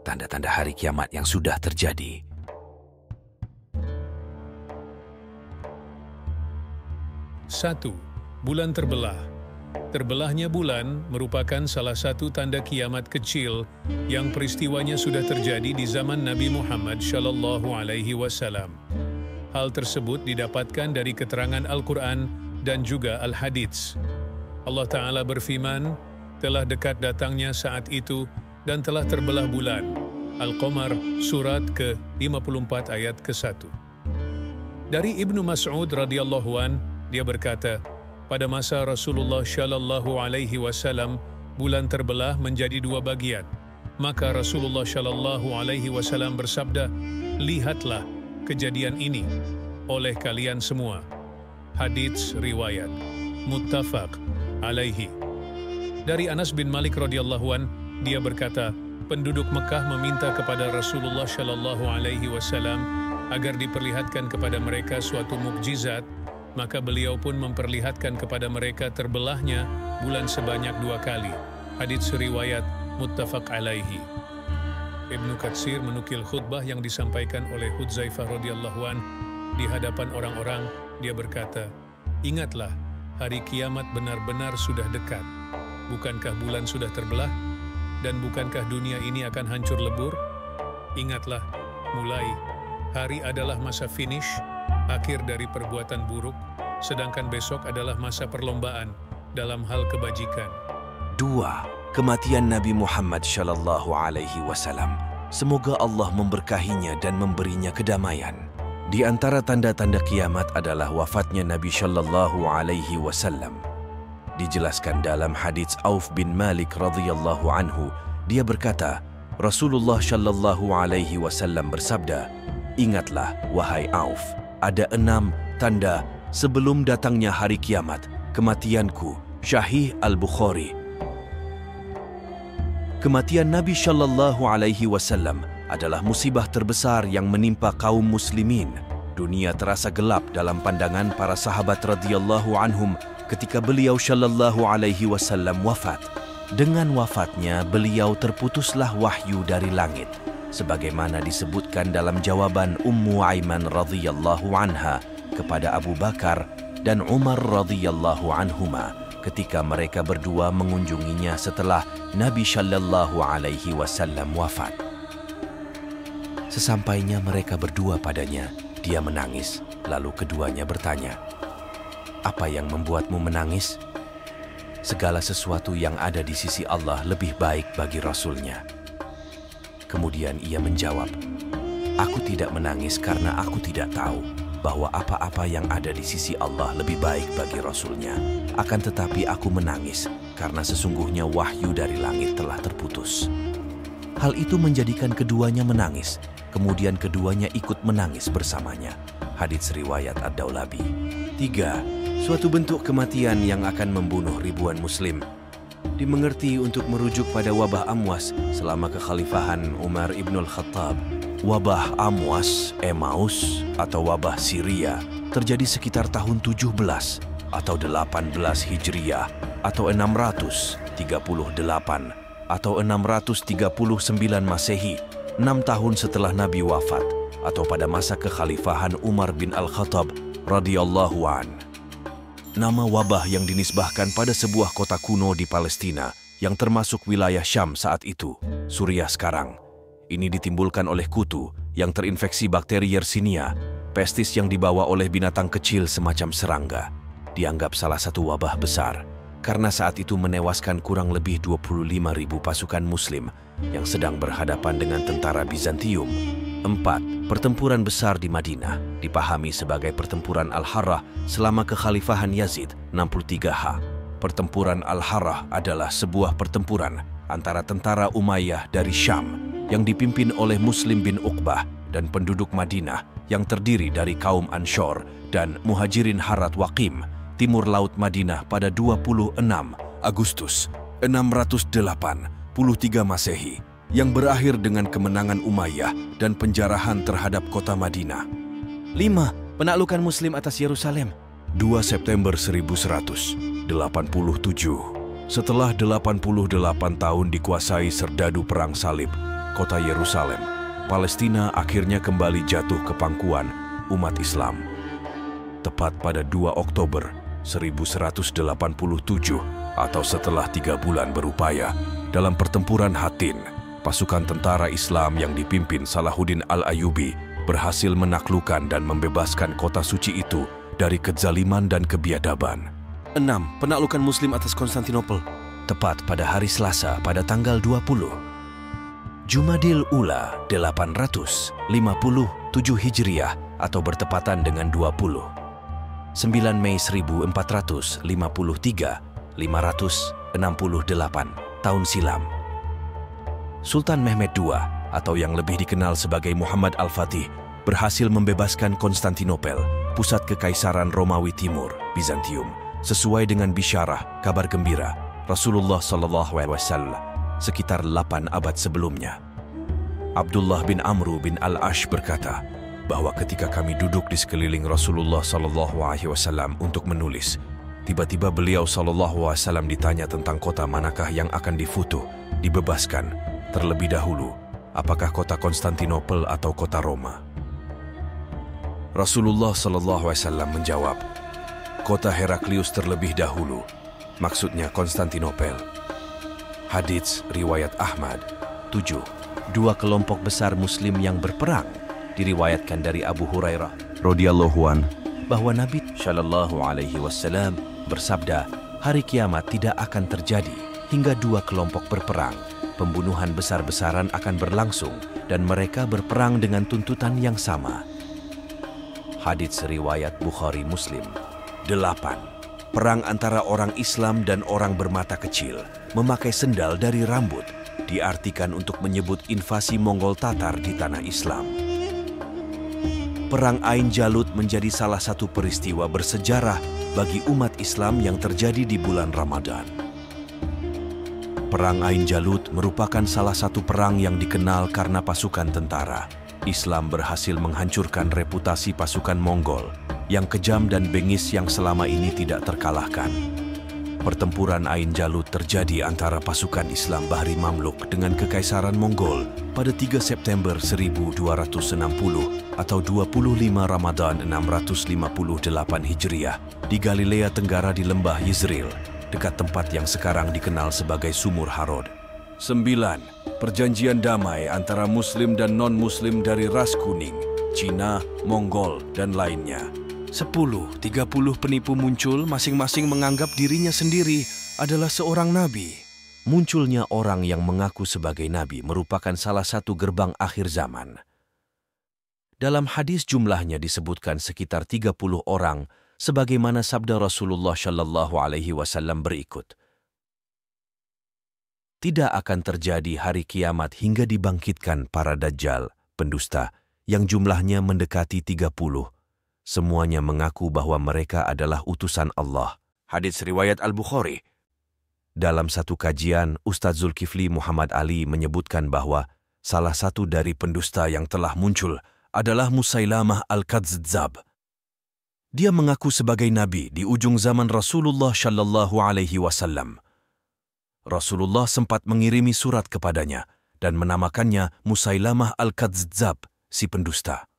tanda-tanda hari kiamat yang sudah terjadi. 1. Bulan terbelah. Terbelahnya bulan merupakan salah satu tanda kiamat kecil yang peristiwanya sudah terjadi di zaman Nabi Muhammad SAW. Hal tersebut didapatkan dari keterangan Al-Quran dan juga Al-Hadits. Allah Ta'ala berfirman, telah dekat datangnya saat itu dan telah terbelah bulan. Al-Qamar, surat ke-54 ayat ke-1. Dari Ibnu Mas'ud radhiyallahu an, dia berkata, pada masa Rasulullah Shallallahu Alaihi Wasallam, bulan terbelah menjadi dua bagian. Maka Rasulullah Shallallahu Alaihi Wasallam bersabda, lihatlah kejadian ini oleh kalian semua. Hadits riwayat muttafaq alaihi. Dari Anas bin Malik radhiyallahu an, dia berkata, penduduk Mekah meminta kepada Rasulullah Shallallahu Alaihi Wasallam agar diperlihatkan kepada mereka suatu mukjizat. Maka beliau pun memperlihatkan kepada mereka terbelahnya bulan sebanyak 2 kali. Hadits riwayat muttafaq alaihi. Ibnu Katsir menukil khutbah yang disampaikan oleh Hudzaifah radhiyallahu an di hadapan orang-orang. Dia berkata, ingatlah, hari kiamat benar-benar sudah dekat. Bukankah bulan sudah terbelah? Dan bukankah dunia ini akan hancur lebur? Ingatlah, mulai hari adalah masa finish, akhir dari perbuatan buruk, sedangkan besok adalah masa perlombaan dalam hal kebajikan. 2. Kematian Nabi Muhammad Shallallahu Alaihi Wasallam. Semoga Allah memberkahinya dan memberinya kedamaian. Di antara tanda-tanda kiamat adalah wafatnya Nabi Shallallahu Alaihi Wasallam. Dijelaskan dalam hadits Auf bin Malik radhiyallahu anhu, dia berkata, Rasulullah Shallallahu Alaihi Wasallam bersabda, ingatlah, wahai Auf, ada 6 tanda sebelum datangnya hari kiamat, kematianku. Syahih Al-Bukhari. Kematian Nabi Shallallahu Alaihi Wasallam adalah musibah terbesar yang menimpa kaum muslimin. Dunia terasa gelap dalam pandangan para sahabat radhiyallahu anhum ketika beliau Shallallahu Alaihi Wasallam wafat. Dengan wafatnya, beliau terputuslah wahyu dari langit, sebagaimana disebutkan dalam jawaban Ummu Aiman radhiyallahu anha kepada Abu Bakar dan Umar radhiyallahu anhuma ketika mereka berdua mengunjunginya setelah Nabi Shallallahu Alaihi Wasallam wafat. Sesampainya mereka berdua padanya, dia menangis, lalu keduanya bertanya, apa yang membuatmu menangis? Segala sesuatu yang ada di sisi Allah lebih baik bagi Rasul-Nya. Kemudian ia menjawab, aku tidak menangis karena aku tidak tahu bahwa apa-apa yang ada di sisi Allah lebih baik bagi Rasul-Nya. Akan tetapi aku menangis karena sesungguhnya wahyu dari langit telah terputus. Hal itu menjadikan keduanya menangis. Kemudian keduanya ikut menangis bersamanya. Hadits riwayat Ad-Daulabi. 3. Suatu bentuk kematian yang akan membunuh ribuan muslim. Dimengerti untuk merujuk pada wabah Amwas selama kekhalifahan Umar ibnul Khattab. Wabah Amwas, Emmaus, atau wabah Syria terjadi sekitar tahun 17 atau 18 Hijriah atau 638 atau 639 Masehi, 6 tahun setelah Nabi wafat, atau pada masa kekhalifahan Umar bin Al-Khattab radhiyallahu an. Nama wabah yang dinisbahkan pada sebuah kota kuno di Palestina yang termasuk wilayah Syam saat itu, Suriah sekarang. Ini ditimbulkan oleh kutu yang terinfeksi bakteri Yersinia, pestis yang dibawa oleh binatang kecil semacam serangga. Dianggap salah satu wabah besar, karena saat itu menewaskan kurang lebih 25.000 pasukan muslim yang sedang berhadapan dengan tentara Bizantium. 4. Pertempuran besar di Madinah dipahami sebagai pertempuran Al-Harrah selama kekhalifahan Yazid 63H. Pertempuran Al-Harrah adalah sebuah pertempuran antara tentara Umayyah dari Syam yang dipimpin oleh Muslim bin Uqbah dan penduduk Madinah yang terdiri dari kaum Anshor dan Muhajirin Harat Waqim, timur laut Madinah pada 26 Agustus 683 Masehi, yang berakhir dengan kemenangan Umayyah dan penjarahan terhadap kota Madinah. 5. Penaklukan Muslim atas Yerusalem 2 September 1187. Setelah 88 tahun dikuasai serdadu perang salib, kota Yerusalem, Palestina akhirnya kembali jatuh ke pangkuan umat Islam. Tepat pada 2 Oktober 1187 atau setelah 3 bulan berupaya, dalam pertempuran Hattin, pasukan tentara Islam yang dipimpin Salahuddin Al-Ayyubi berhasil menaklukkan dan membebaskan kota suci itu dari kezaliman dan kebiadaban. 6. Penaklukan Muslim atas Konstantinopel. Tepat pada hari Selasa pada tanggal 20 Jumadil Ula 857 Hijriah atau bertepatan dengan 9 Mei 1453 568 tahun silam. Sultan Mehmed II atau yang lebih dikenal sebagai Muhammad Al-Fatih berhasil membebaskan Konstantinopel, pusat Kekaisaran Romawi Timur, Bizantium, sesuai dengan bisyarah, kabar gembira Rasulullah SAW sekitar 8 abad sebelumnya. Abdullah bin Amru bin Al-Ash berkata bahwa ketika kami duduk di sekeliling Rasulullah SAW untuk menulis, tiba-tiba beliau SAW ditanya tentang kota manakah yang akan difutuh, dibebaskan terlebih dahulu, apakah kota Konstantinopel atau kota Roma. Rasulullah SAW menjawab, kota Heraklius terlebih dahulu, maksudnya Konstantinopel. Hadits riwayat Ahmad. 7. 2 kelompok besar Muslim yang berperang diriwayatkan dari Abu Hurairah radhiyallahu an bahwa Nabi Shallallahu Alaihi Wasallam bersabda, hari kiamat tidak akan terjadi hingga 2 kelompok berperang. Pembunuhan besar-besaran akan berlangsung dan mereka berperang dengan tuntutan yang sama. Hadits riwayat Bukhari Muslim. 8. Perang antara orang Islam dan orang bermata kecil memakai sendal dari rambut diartikan untuk menyebut invasi Mongol Tatar di tanah Islam. Perang Ain Jalut menjadi salah satu peristiwa bersejarah bagi umat Islam yang terjadi di bulan Ramadan. Perang Ain Jalut merupakan salah satu perang yang dikenal karena pasukan tentara Islam berhasil menghancurkan reputasi pasukan Mongol yang kejam dan bengis yang selama ini tidak terkalahkan. Pertempuran Ain Jalut terjadi antara pasukan Islam Bahri Mamluk dengan Kekaisaran Mongol pada 3 September 1260 atau 25 Ramadan 658 Hijriah di Galilea Tenggara di lembah Yizril, dekat tempat yang sekarang dikenal sebagai Sumur Harod. 9. Perjanjian damai antara Muslim dan non-Muslim dari ras kuning, Cina, Mongol, dan lainnya. 10. 30 penipu muncul masing-masing menganggap dirinya sendiri adalah seorang nabi. Munculnya orang yang mengaku sebagai nabi merupakan salah satu gerbang akhir zaman. Dalam hadis jumlahnya disebutkan sekitar 30 orang sebagaimana sabda Rasulullah Shallallahu Alaihi Wasallam berikut. Tidak akan terjadi hari kiamat hingga dibangkitkan para dajjal, pendusta, yang jumlahnya mendekati 30. Semuanya mengaku bahwa mereka adalah utusan Allah. Hadits riwayat Al-Bukhari. Dalam satu kajian, Ustadz Zulkifli Muhammad Ali menyebutkan bahwa salah satu dari pendusta yang telah muncul adalah Musailamah Al-Kadzdzab. Dia mengaku sebagai nabi di ujung zaman Rasulullah Shallallahu Alaihi Wasallam. Rasulullah sempat mengirimi surat kepadanya dan menamakannya Musailamah Al-Kadzdzab, si pendusta.